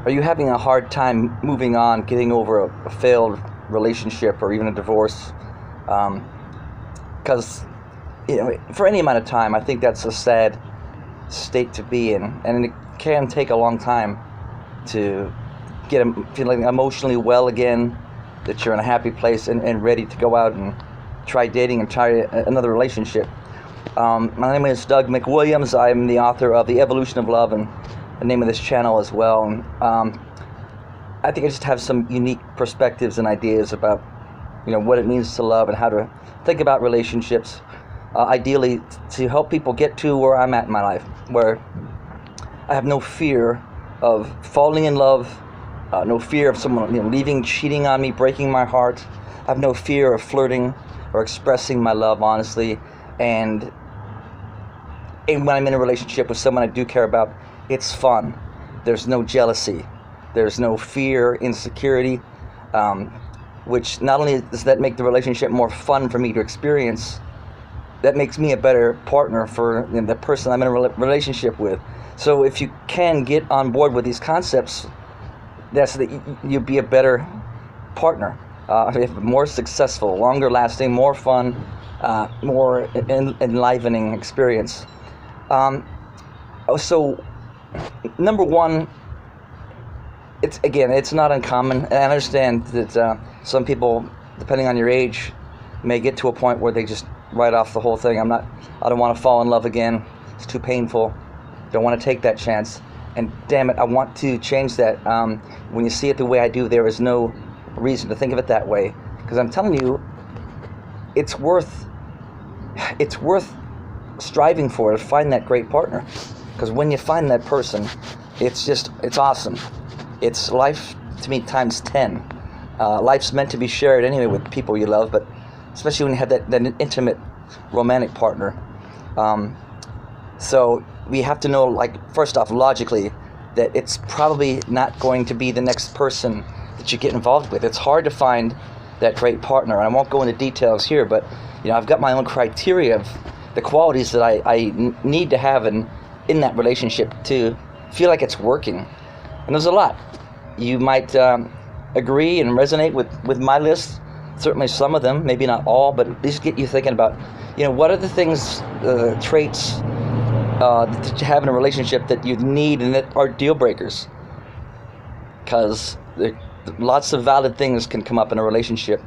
Are you having a hard time moving on, getting over a failed relationship or even a divorce? Because for any amount of time, I think that's a sad state to be in, and it can take a long time to get feeling emotionally well again, that you're in a happy place and ready to go out and try dating and try another relationship. My name is Doug McWilliams. I'm the author of The Evolution of Love, and the name of this channel as well. And I think I just have some unique perspectives and ideas about what it means to love and how to think about relationships, ideally to help people get to where I'm at in my life, where I have no fear of falling in love, no fear of someone leaving, cheating on me, breaking my heart. I have no fear of flirting or expressing my love honestly. And when I'm in a relationship with someone I do care about, it's fun. There's no jealousy. There's no fear, insecurity, which not only does that make the relationship more fun for me to experience, that makes me a better partner for the person I'm in a relationship with. So if you can get on board with these concepts, that's that you'll be a better partner, more successful, longer lasting, more fun, more enlivening experience. So number one, it's not uncommon, and I understand that some people, depending on your age, may get to a point where they just write off the whole thing. I don't want to fall in love again. It's too painful. Don't want to take that chance. And damn it, I want to change that. When you see it the way I do, there is no reason to think of it that way. Because I'm telling you, it's worth striving for, to find that great partner. Because when you find that person, it's awesome. It's life, to me, times 10. Life's meant to be shared anyway with people you love, but especially when you have that intimate romantic partner. So we have to know, first off, logically, that it's probably not going to be the next person that you get involved with. It's hard to find that great partner, and I won't go into details here, but I've got my own criteria of the qualities that I need to have in that relationship to feel like it's working. And there's a lot. You might agree and resonate with my list. Certainly some of them, maybe not all, but at least get you thinking about, what are the things, traits that you have in a relationship that you need and that are deal breakers. Because lots of valid things can come up in a relationship.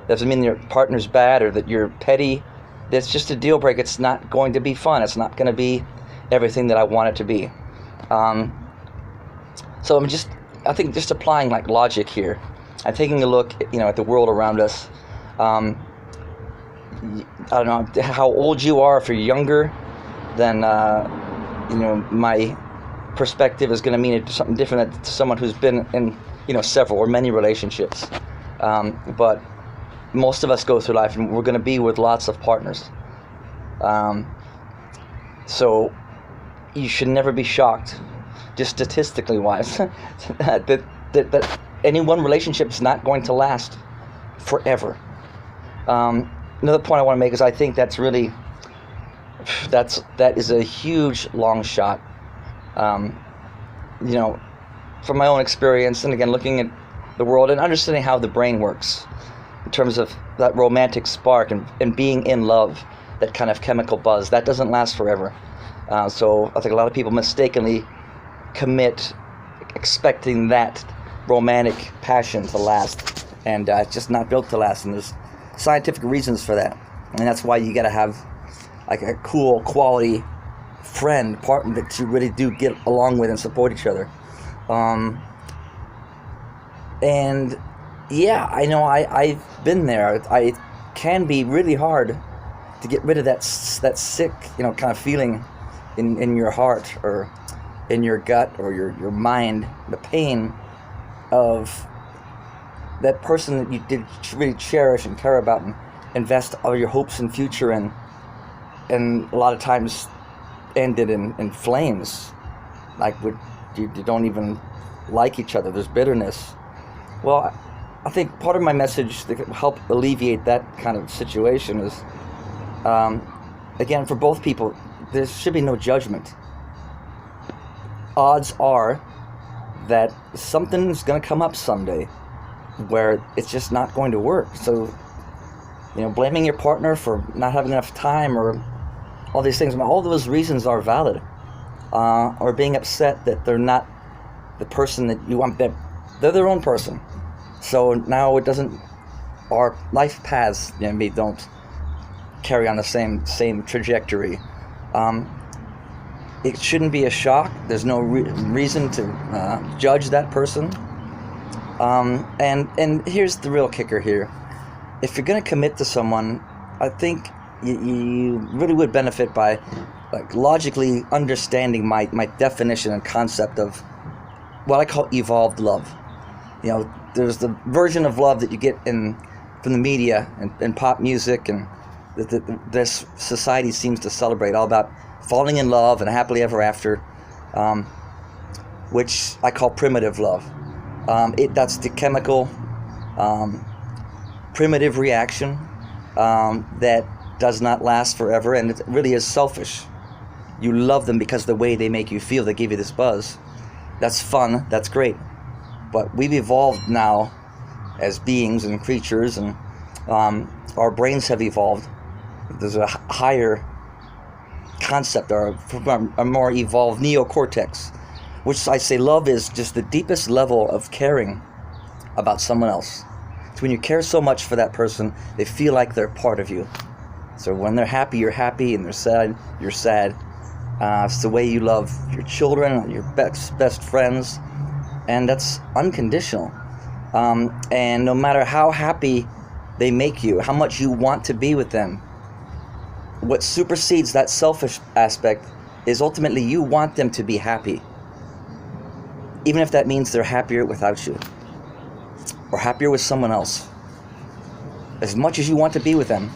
Doesn't mean your partner's bad or that you're petty. That's just a deal break. It's not going to be fun. It's not going to be everything that I want it to be. So I think just applying logic here. I'm taking a look, at the world around us. I don't know how old you are. If you're younger, then my perspective is going to mean something different to someone who's been in several or many relationships. But most of us go through life, and we're going to be with lots of partners. So you should never be shocked, just statistically wise, that any one relationship is not going to last forever. Another point I want to make is I think that is a huge long shot. From my own experience, and again looking at the world and understanding how the brain works in terms of that romantic spark and being in love, that kind of chemical buzz, that doesn't last forever. So I think a lot of people mistakenly commit expecting that romantic passion to last, and it's just not built to last, and there's scientific reasons for that. And that's why you got to have a cool, quality friend, partner that you really do get along with and support each other. And yeah, I know I've been there. It can be really hard to get rid of that sick, kind of feeling in your heart or in your gut or your mind, the pain of that person that you did really cherish and care about and invest all your hopes and future in, and a lot of times ended in flames, you don't even like each other. There's bitterness. Well, I think part of my message to help alleviate that kind of situation is, again, for both people, there should be no judgment. Odds are that something's going to come up someday where it's just not going to work. So, blaming your partner for not having enough time or all these things, all those reasons are valid. Or being upset that they're not the person that you want, that they're their own person. So now our life paths don't carry on the same trajectory. It shouldn't be a shock. There's no reason to judge that person. And here's the real kicker here. If you're going to commit to someone, I think you really would benefit by logically understanding my definition and concept of what I call evolved love. There's the version of love that you get from the media and pop music, and this society seems to celebrate, all about falling in love and happily ever after, which I call primitive love. That's the chemical, primitive reaction that does not last forever, and it really is selfish. You love them because of the way they make you feel. They give you this buzz. That's fun. That's great. But we've evolved now as beings and creatures, and our brains have evolved. There's a higher concept, or a more evolved neocortex, which I say love is just the deepest level of caring about someone else. It's when you care so much for that person, they feel like they're part of you. So when they're happy, you're happy, and they're sad, you're sad. It's the way you love your children, your best friends, and that's unconditional. And no matter how happy they make you, how much you want to be with them, what supersedes that selfish aspect is ultimately you want them to be happy, even if that means they're happier without you or happier with someone else. As much as you want to be with them,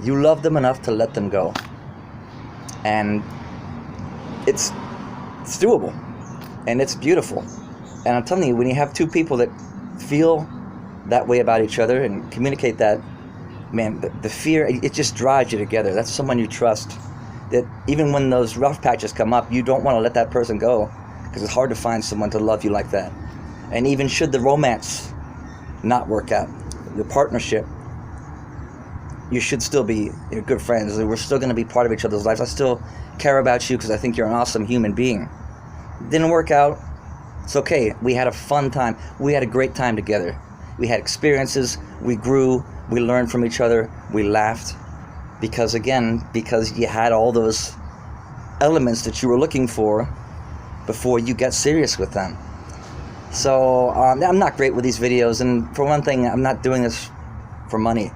you love them enough to let them go. And it's doable, and it's beautiful. And I'm telling you, when you have two people that feel that way about each other and communicate that, man, the fear, it just drives you together. That's someone you trust, that even when those rough patches come up, you don't want to let that person go, because it's hard to find someone to love you like that. And even should the romance not work out, the partnership, you should still be good friends. We're still going to be part of each other's lives. I still care about you because I think you're an awesome human being. Didn't work out. It's okay. We had a fun time. We had a great time together. We had experiences. We grew. We learned from each other. We laughed. Because you had all those elements that you were looking for before you got serious with them. So I'm not great with these videos. And for one thing, I'm not doing this for money.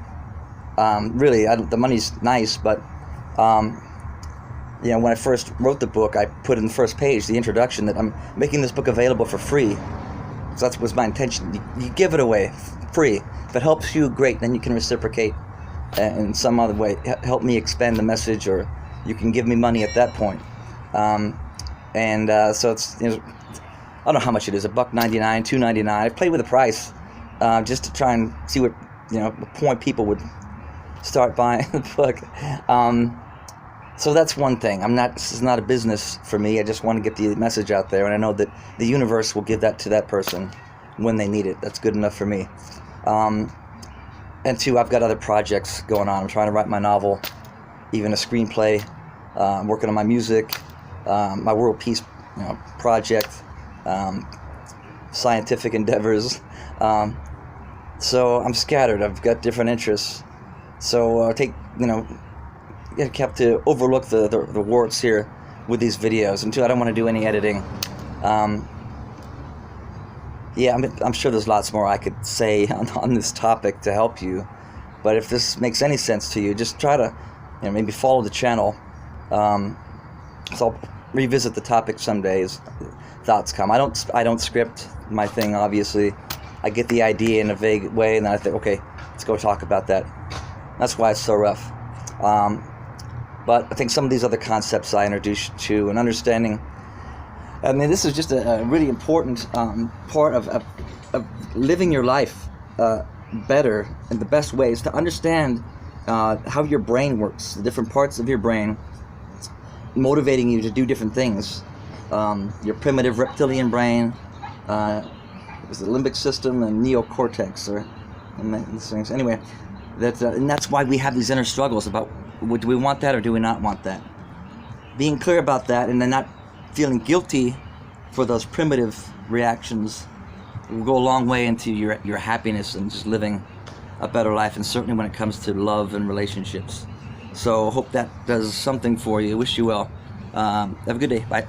Really, the money's nice, but when I first wrote the book, I put in the first page, the introduction, that I'm making this book available for free. So that was my intention. You give it away free. If it helps you, great. Then you can reciprocate in some other way. Help me expand the message, or you can give me money at that point. So it's, I don't know how much it is, $1.99, $2.99. I played with the price just to try and see what point people would start buying the book. So that's one thing. This is not a business for me. I just want to get the message out there, and I know that the universe will give that to that person when they need it. That's good enough for me. And two, I've got other projects going on. I'm trying to write my novel, even a screenplay. I'm working on my music, my world peace project, scientific endeavors. So I'm scattered. I've got different interests. So you have to overlook the warts here with these videos. And two, I don't want to do any editing. I'm sure there's lots more I could say on this topic to help you. But if this makes any sense to you, just try to maybe follow the channel. So I'll revisit the topic someday as thoughts come. I don't script my thing, obviously. I get the idea in a vague way, and then I think, okay, let's go talk about that. That's why it's so rough. But I think some of these other concepts I introduced you to, and understanding, this is just a really important part of living your life better, in the best ways, to understand how your brain works, the different parts of your brain motivating you to do different things. Your primitive reptilian brain, it was the limbic system and neocortex, or and these things. Anyway, and that's why we have these inner struggles about, do we want that or do we not want that? Being clear about that, and then not feeling guilty for those primitive reactions, will go a long way into your happiness and just living a better life, and certainly when it comes to love and relationships. So hope that does something for you. Wish you well. Have a good day. Bye.